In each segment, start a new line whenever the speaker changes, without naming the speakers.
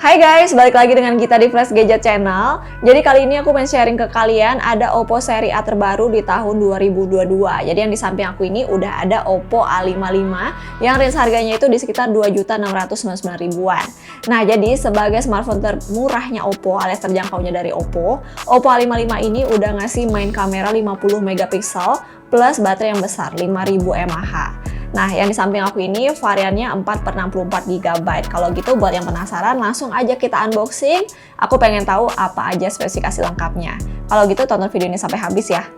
Hai guys, balik lagi dengan kita di Flash Gadget Channel. Jadi kali ini aku pengen sharing ke kalian ada Oppo seri A terbaru di tahun 2022. Jadi yang di samping aku ini udah ada Oppo A55 yang range harganya itu di sekitar 2.699.000-an. Nah, jadi sebagai smartphone termurahnya Oppo alias terjangkaunya dari Oppo, Oppo A55 ini udah ngasih main kamera 50 megapiksel plus baterai yang besar 5000 mAh. Nah, yang di samping aku ini variannya 4/64 GB. Kalau gitu buat yang penasaran langsung aja kita unboxing. Aku pengen tahu apa aja spesifikasi lengkapnya. Kalau gitu tonton video ini sampai habis ya.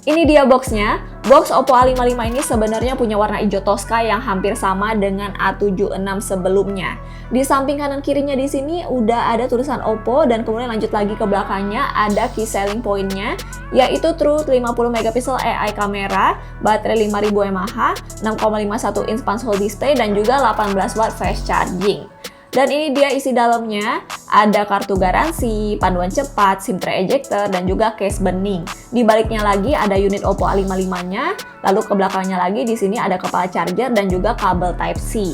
Ini dia boxnya. Box Oppo A55 ini sebenarnya punya warna hijau Tosca yang hampir sama dengan A76 sebelumnya. Di samping kanan kirinya di sini udah ada tulisan Oppo dan kemudian lanjut lagi ke belakangnya ada key selling point-nya yaitu True 50 megapiksel AI kamera, baterai 5000 mAh, 6,51 inch punch hole display dan juga 18 watt fast charging. Dan ini dia isi dalamnya, ada kartu garansi, panduan cepat, SIM tray ejector, dan juga case bening. Di baliknya lagi ada unit Oppo A55-nya, lalu ke belakangnya lagi di sini ada kepala charger dan juga kabel Type-C.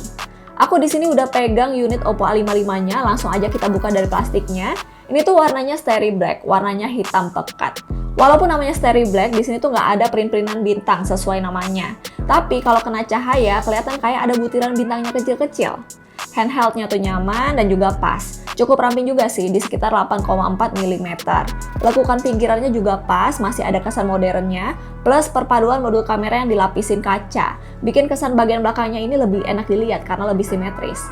Aku di sini udah pegang unit Oppo A55-nya, langsung aja kita buka dari plastiknya. Ini tuh warnanya Starry Black, warnanya hitam pekat. Walaupun namanya Starry Black, di sini tuh nggak ada print-printan bintang sesuai namanya. Tapi kalau kena cahaya, kelihatan kayak ada butiran bintangnya kecil-kecil. Handheldnya tuh nyaman dan juga pas. Cukup ramping juga sih, di sekitar 8,4 mm. Lekukan pinggirannya juga pas, masih ada kesan modernnya. Plus perpaduan modul kamera yang dilapisin kaca. Bikin kesan bagian belakangnya ini lebih enak dilihat karena lebih simetris.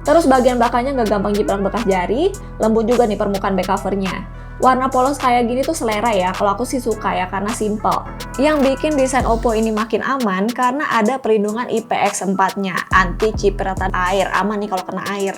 Terus bagian belakangnya nggak gampang jiplak bekas jari, lembut juga nih permukaan back covernya. Warna polos kayak gini tuh selera ya, kalau aku sih suka ya karena simple. Yang bikin desain Oppo ini makin aman karena ada perlindungan IPX4-nya, anti cipratan air, aman nih kalau kena air.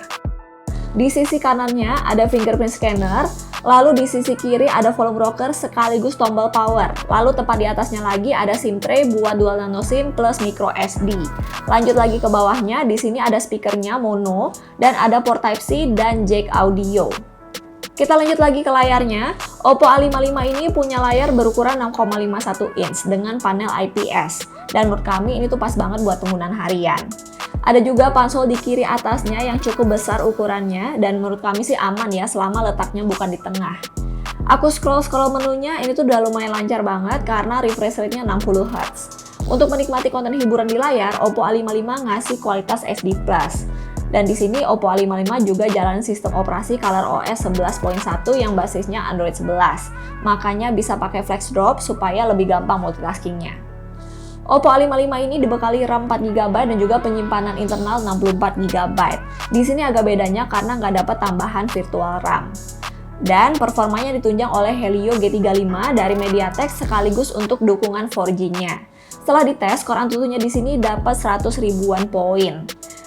Di sisi kanannya ada fingerprint scanner, lalu di sisi kiri ada volume rocker sekaligus tombol power. Lalu tepat di atasnya lagi ada SIM tray buat dual nano SIM plus micro SD. Lanjut lagi ke bawahnya, di sini ada speakernya mono dan ada port Type-C dan jack audio. Kita lanjut lagi ke layarnya. Oppo A55 ini punya layar berukuran 6,51 inch dengan panel IPS. Dan menurut kami ini tuh pas banget buat penggunaan harian. Ada juga punch hole di kiri atasnya yang cukup besar ukurannya dan menurut kami sih aman ya selama letaknya bukan di tengah. Aku scroll menunya ini tuh udah lumayan lancar banget karena refresh rate-nya 60 Hz. Untuk menikmati konten hiburan di layar, Oppo A55 ngasih kualitas HD+. Dan di sini Oppo A55 juga jalan sistem operasi ColorOS 11.1 yang basisnya Android 11. Makanya bisa pakai flex drop supaya lebih gampang multitaskingnya. Oppo A55 ini dibekali RAM 4GB dan juga penyimpanan internal 64GB. Di sini agak bedanya karena nggak dapat tambahan virtual RAM. Dan performanya ditunjang oleh Helio G35 dari MediaTek sekaligus untuk dukungan 4G-nya. Setelah dites, Core Antutunya di sini dapat 100 ribuan poin.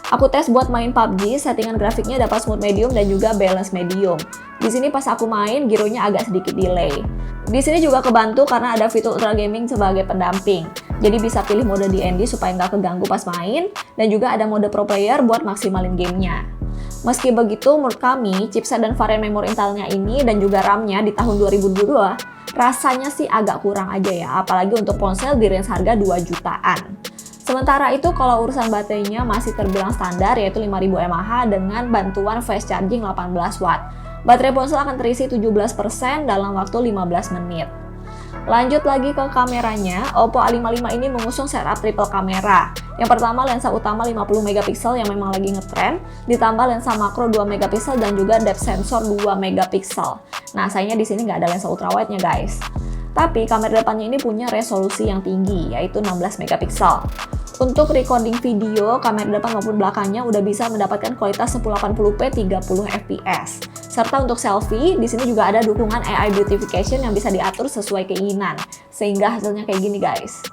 Aku tes buat main PUBG, settingan grafiknya dapat smooth medium dan juga balance medium. Di sini pas aku main, gironya agak sedikit delay. Di sini juga kebantu karena ada fitur Ultra Gaming sebagai pendamping. Jadi bisa pilih mode DND supaya nggak keganggu pas main, dan juga ada mode Pro Player buat maksimalin gamenya. Meski begitu, menurut kami, chipset dan varian memori Intelnya ini dan juga RAM-nya di tahun 2022, rasanya sih agak kurang aja ya, apalagi untuk ponsel di range harga 2 jutaan. Sementara itu kalau urusan baterainya masih terbilang standar yaitu 5000 mAh dengan bantuan fast charging 18 watt. Baterai ponsel akan terisi 17% dalam waktu 15 menit. Lanjut lagi ke kameranya, Oppo A55 ini mengusung setup triple kamera. Yang pertama lensa utama 50 megapiksel yang memang lagi ngetren, ditambah lensa makro 2 megapiksel dan juga depth sensor 2 megapiksel. Nah, sayangnya di sini nggak ada lensa ultrawide-nya guys. Tapi kamera depannya ini punya resolusi yang tinggi, yaitu 16 megapiksel. Untuk recording video, kamera depan maupun belakangnya udah bisa mendapatkan kualitas 1080p 30 fps. Serta untuk selfie, di sini juga ada dukungan AI beautification yang bisa diatur sesuai keinginan, sehingga hasilnya kayak gini guys.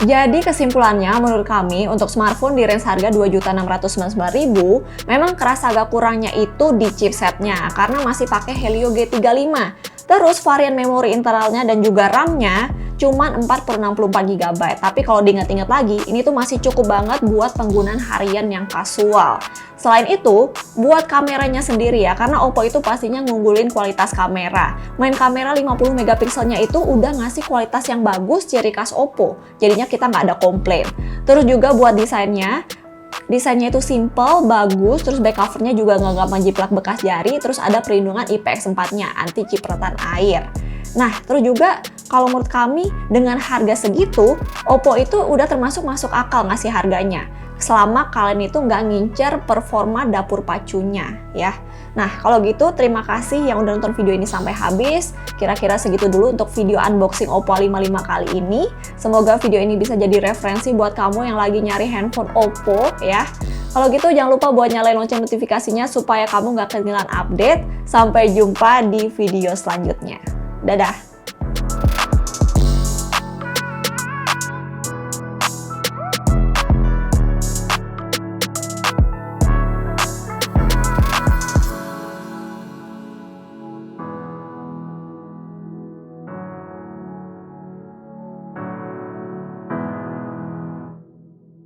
Jadi kesimpulannya menurut kami untuk smartphone di range harga 2.699.000 memang kerasa agak kurangnya itu di chipsetnya karena masih pakai Helio G35. Terus varian memori internalnya dan juga RAM-nya cuman 4/64 GB. Tapi kalau diingat-ingat lagi, ini tuh masih cukup banget buat penggunaan harian yang kasual. Selain itu, buat kameranya sendiri ya, karena Oppo itu pastinya ngunggulin kualitas kamera. Main kamera 50 megapikselnya itu udah ngasih kualitas yang bagus, ciri khas Oppo. Jadinya kita nggak ada komplain. Terus juga buat desainnya itu simple, bagus, terus back covernya juga nggak gampang jiplak bekas jari, terus ada perlindungan IPX4-nya, anti cipratan air. Nah, terus juga kalau menurut kami dengan harga segitu, Oppo itu udah termasuk masuk akal ngasih harganya. Selama kalian itu nggak ngincer performa dapur pacunya ya. Nah, kalau gitu terima kasih yang udah nonton video ini sampai habis. Kira-kira segitu dulu untuk video unboxing Oppo A55 kali ini. Semoga video ini bisa jadi referensi buat kamu yang lagi nyari handphone Oppo ya. Kalau gitu jangan lupa buat nyalain lonceng notifikasinya supaya kamu nggak ketinggalan update. Sampai jumpa di video selanjutnya. Dadah!